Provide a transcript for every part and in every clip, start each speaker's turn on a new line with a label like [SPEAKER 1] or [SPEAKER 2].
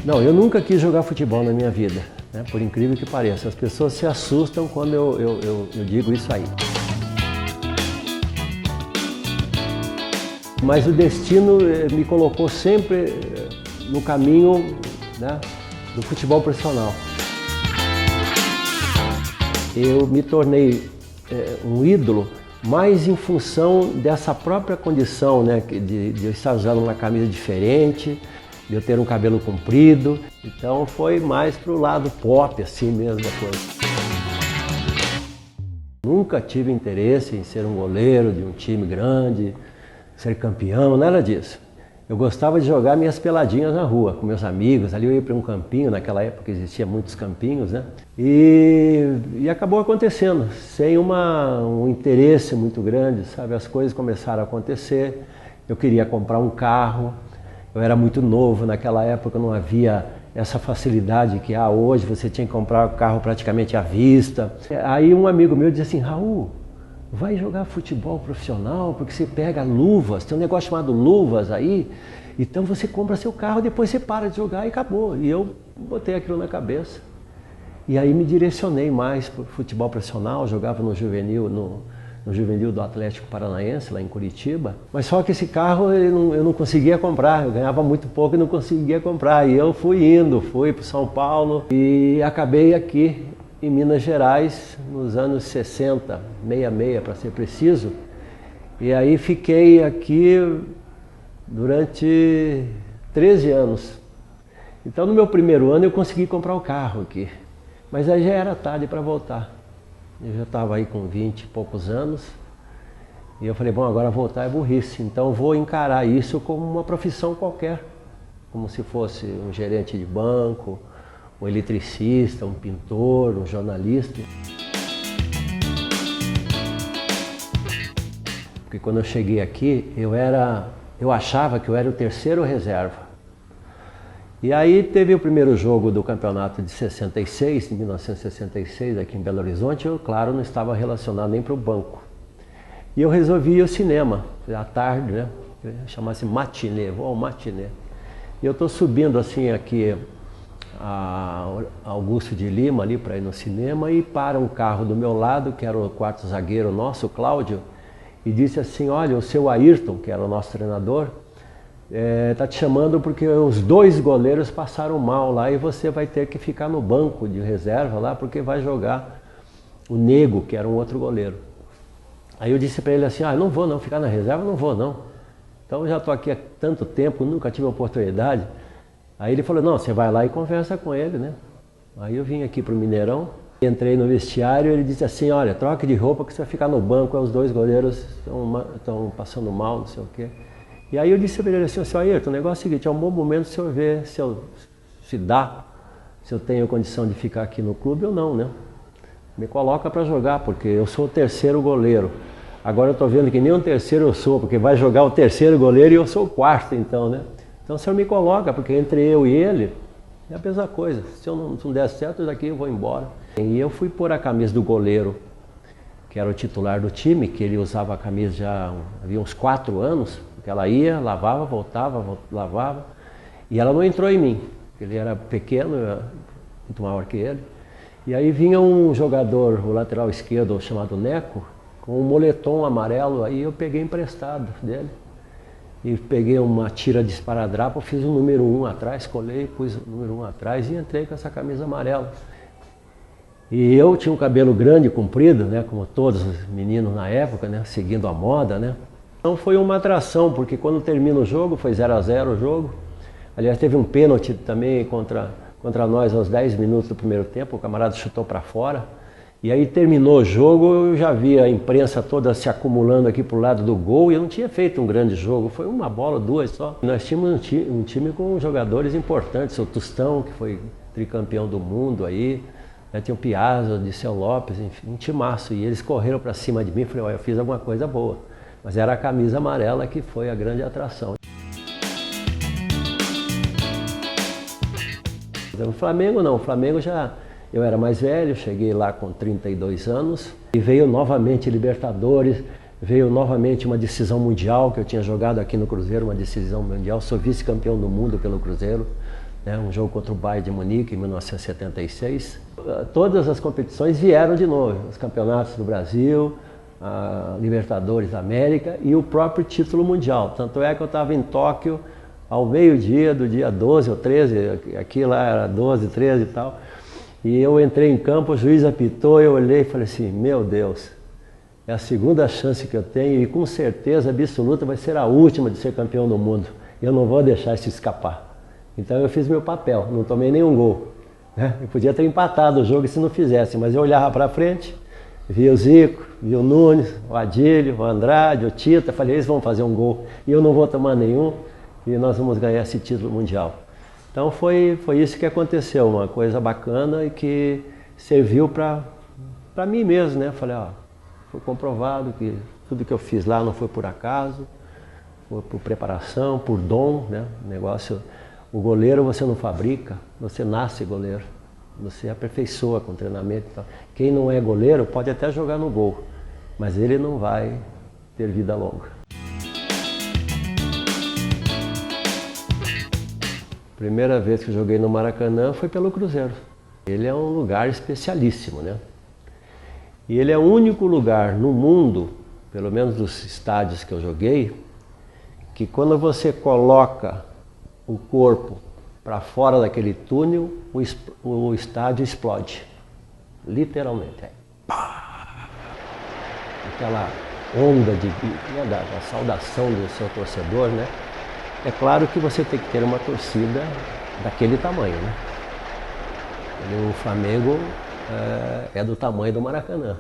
[SPEAKER 1] Não, eu nunca quis jogar futebol na minha vida, né? Por incrível que pareça. As pessoas se assustam quando eu digo isso aí. Mas o destino me colocou sempre no caminho, né, do futebol profissional. Eu me tornei um ídolo mais em função dessa própria condição, né, de eu estar usando uma camisa diferente, de eu ter um cabelo comprido. Então foi mais pro lado pop assim mesmo da coisa. Nunca tive interesse em ser um goleiro de um time grande, ser campeão, nada disso. Eu gostava de jogar minhas peladinhas na rua com meus amigos. Ali eu ia para um campinho, naquela época existia muitos campinhos, né? E acabou acontecendo, sem um interesse muito grande, sabe? As coisas começaram a acontecer. Eu queria comprar um carro, eu era muito novo, naquela época não havia essa facilidade que há hoje, você tinha que comprar o carro praticamente à vista. Aí um amigo meu disse assim: Raul, vai jogar futebol profissional, porque você pega luvas, tem um negócio chamado luvas aí, então você compra seu carro, depois você para de jogar e acabou. E eu botei aquilo na cabeça. E aí me direcionei mais para o futebol profissional, jogava no juvenil, no juvenil do Atlético Paranaense, lá em Curitiba. Mas só que esse carro eu não conseguia comprar, eu ganhava muito pouco e não conseguia comprar. E eu fui para São Paulo e acabei aqui em Minas Gerais, nos anos 60, 66 para ser preciso. E aí fiquei aqui durante 13 anos. Então no meu primeiro ano eu consegui comprar o carro aqui, mas aí já era tarde para voltar. Eu já estava aí com 20 e poucos anos, e eu falei, bom, agora voltar é burrice, então eu vou encarar isso como uma profissão qualquer, como se fosse um gerente de banco, um eletricista, um pintor, um jornalista. Porque quando eu cheguei aqui, eu achava que eu era o terceiro reserva. E aí teve o primeiro jogo do campeonato de 66, de 1966, aqui em Belo Horizonte. Eu, claro, não estava relacionado nem para o banco. E eu resolvi ir ao cinema, à tarde, né? Chamasse matinê, vou ao matinê. E eu estou subindo assim aqui a Augusto de Lima ali para ir no cinema, e para um carro do meu lado, que era o quarto zagueiro nosso, o Cláudio, e disse assim: olha, o seu Ayrton, que era o nosso treinador, tá te chamando porque os dois goleiros passaram mal lá e você vai ter que ficar no banco de reserva lá, porque vai jogar o Nego, que era um outro goleiro. Aí eu disse para ele assim: não vou não, ficar na reserva não vou não. Então eu já estou aqui há tanto tempo, nunca tive oportunidade. Aí ele falou: não, você vai lá e conversa com ele, né? Aí eu vim aqui para o Mineirão, entrei no vestiário e ele disse assim: olha, troque de roupa que você vai ficar no banco, os dois goleiros estão passando mal, não sei o quê. E aí eu disse para ele assim: seu Ayrton, o negócio é o seguinte, é um bom momento se eu ver se eu tenho condição de ficar aqui no clube ou não, né? Me coloca para jogar, porque eu sou o terceiro goleiro. Agora eu estou vendo que nem um terceiro eu sou, porque vai jogar o terceiro goleiro e eu sou o quarto, então, né? Então o senhor me coloca, porque entre eu e ele é a mesma coisa. Se eu não der certo, daqui eu vou embora. E eu fui pôr a camisa do goleiro, que era o titular do time, que ele usava a camisa já havia uns 4 anos, porque ela ia, lavava, voltava, lavava, e ela não entrou em mim, porque ele era pequeno, eu era muito maior que ele. E aí vinha um jogador, o lateral esquerdo, chamado Neco, com um moletom amarelo, aí eu peguei emprestado dele. E peguei uma tira de esparadrapo, fiz o número 1 atrás, colei, pus o número 1 atrás e entrei com essa camisa amarela. E eu tinha um cabelo grande, comprido, né, como todos os meninos na época, né, seguindo a moda, né. Então foi uma atração, porque quando termina o jogo, foi 0-0 o jogo. Aliás, teve um pênalti também contra nós aos 10 minutos do primeiro tempo, o camarada chutou para fora. E aí terminou o jogo, eu já vi a imprensa toda se acumulando aqui pro lado do gol, e eu não tinha feito um grande jogo, foi uma bola, 2 só. Nós tínhamos um time com jogadores importantes, o Tostão, que foi tricampeão do mundo aí, né, tinha o Piazza, o Diceu Lopes, enfim, um timaço. E eles correram para cima de mim e falei: olha, eu fiz alguma coisa boa. Mas era a camisa amarela que foi a grande atração. O Flamengo não, o Flamengo já... Eu era mais velho, cheguei lá com 32 anos e veio novamente Libertadores, veio novamente uma decisão mundial, que eu tinha jogado aqui no Cruzeiro, uma decisão mundial, sou vice-campeão do mundo pelo Cruzeiro, né, um jogo contra o Bayern de Munique em 1976. Todas as competições vieram de novo, os campeonatos do Brasil, a Libertadores da América e o próprio título mundial. Tanto é que eu estava em Tóquio ao meio-dia do dia 12 ou 13, aqui lá era 12, 13 e tal, e eu entrei em campo, o juiz apitou, eu olhei e falei assim, meu Deus, é a segunda chance que eu tenho e com certeza absoluta vai ser a última de ser campeão do mundo. Eu não vou deixar isso escapar. Então eu fiz meu papel, não tomei nenhum gol, né? Eu podia ter empatado o jogo se não fizesse, mas eu olhava para frente, via o Zico, via o Nunes, o Adílio, o Andrade, o Tita, falei, eles vão fazer um gol e eu não vou tomar nenhum e nós vamos ganhar esse título mundial. Então foi isso que aconteceu, uma coisa bacana e que serviu para mim mesmo, né? Falei, ó, foi comprovado que tudo que eu fiz lá não foi por acaso, foi por preparação, por dom, né? O goleiro você não fabrica, você nasce goleiro, você aperfeiçoa com treinamento e tal. Quem não é goleiro pode até jogar no gol, mas ele não vai ter vida longa. Primeira vez que eu joguei no Maracanã foi pelo Cruzeiro. Ele é um lugar especialíssimo, né? E ele é o único lugar no mundo, pelo menos dos estádios que eu joguei, que quando você coloca o corpo para fora daquele túnel, o estádio explode. Literalmente. Pá! Aquela onda da saudação do seu torcedor, né? É claro que você tem que ter uma torcida daquele tamanho, né? O Flamengo é do tamanho do Maracanã.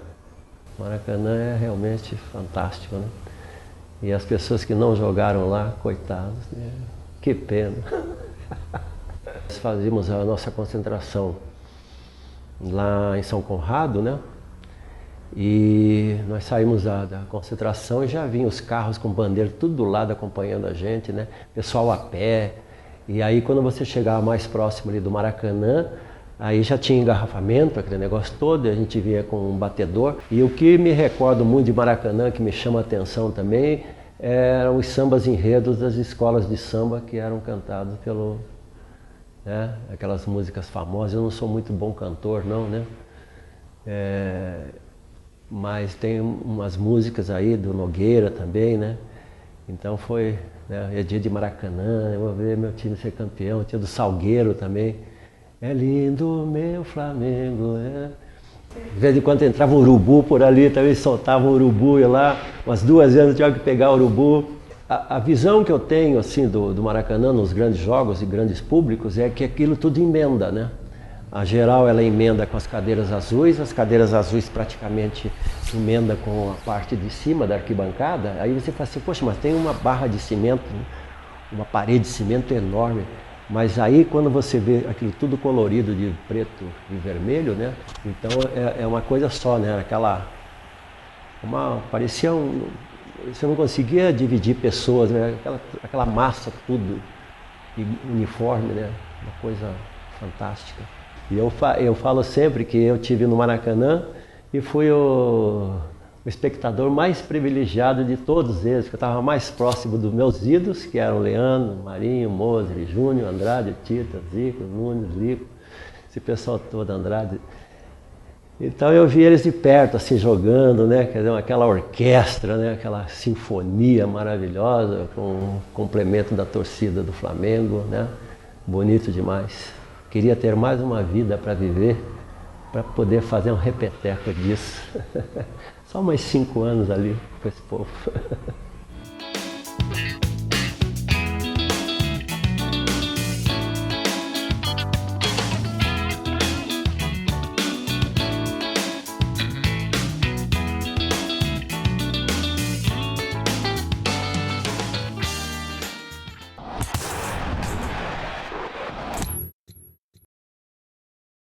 [SPEAKER 1] O Maracanã é realmente fantástico, né? E as pessoas que não jogaram lá, coitados, né? Que pena. Nós fazíamos a nossa concentração lá em São Conrado, né? E nós saímos da concentração e já vinham os carros com bandeira tudo do lado acompanhando a gente, né? Pessoal a pé. E aí quando você chegava mais próximo ali do Maracanã, aí já tinha engarrafamento, aquele negócio todo, e a gente vinha com um batedor. E o que me recordo muito de Maracanã, que me chama a atenção também, eram os sambas enredos das escolas de samba que eram cantados pelo... né? Aquelas músicas famosas. Eu não sou muito bom cantor, não, né? Mas tem umas músicas aí do Nogueira também, né? Então foi, né? É dia de Maracanã, eu vou ver meu time ser campeão, tinha do Salgueiro também. É lindo meu Flamengo, é. De vez em quando entrava um urubu por ali, também soltava um urubu e lá, umas 2 vezes eu tinha que pegar o urubu. A visão que eu tenho assim do Maracanã nos grandes jogos e grandes públicos é que aquilo tudo emenda, né? A geral ela emenda com as cadeiras azuis praticamente emenda com a parte de cima da arquibancada. Aí você fala assim, poxa, mas tem uma barra de cimento, uma parede de cimento enorme. Mas aí quando você vê aquilo tudo colorido de preto e vermelho, né? Então é uma coisa só, né? Parecia você não conseguia dividir pessoas, né? Aquela massa tudo uniforme, né? Uma coisa fantástica. E eu falo sempre que eu tive no Maracanã e fui o espectador mais privilegiado de todos eles, porque eu estava mais próximo dos meus ídolos, que eram Leandro, Marinho, Moser, Júnior, Andrade, Tita, Zico, Nunes, Lico, esse pessoal todo, Andrade. Então eu vi eles de perto, assim, jogando, né? Quer dizer, aquela orquestra, né? Aquela sinfonia maravilhosa, com o complemento da torcida do Flamengo, né? Bonito demais. Queria ter mais uma vida para viver, para poder fazer um repeteco disso. Só mais 5 anos ali com esse povo.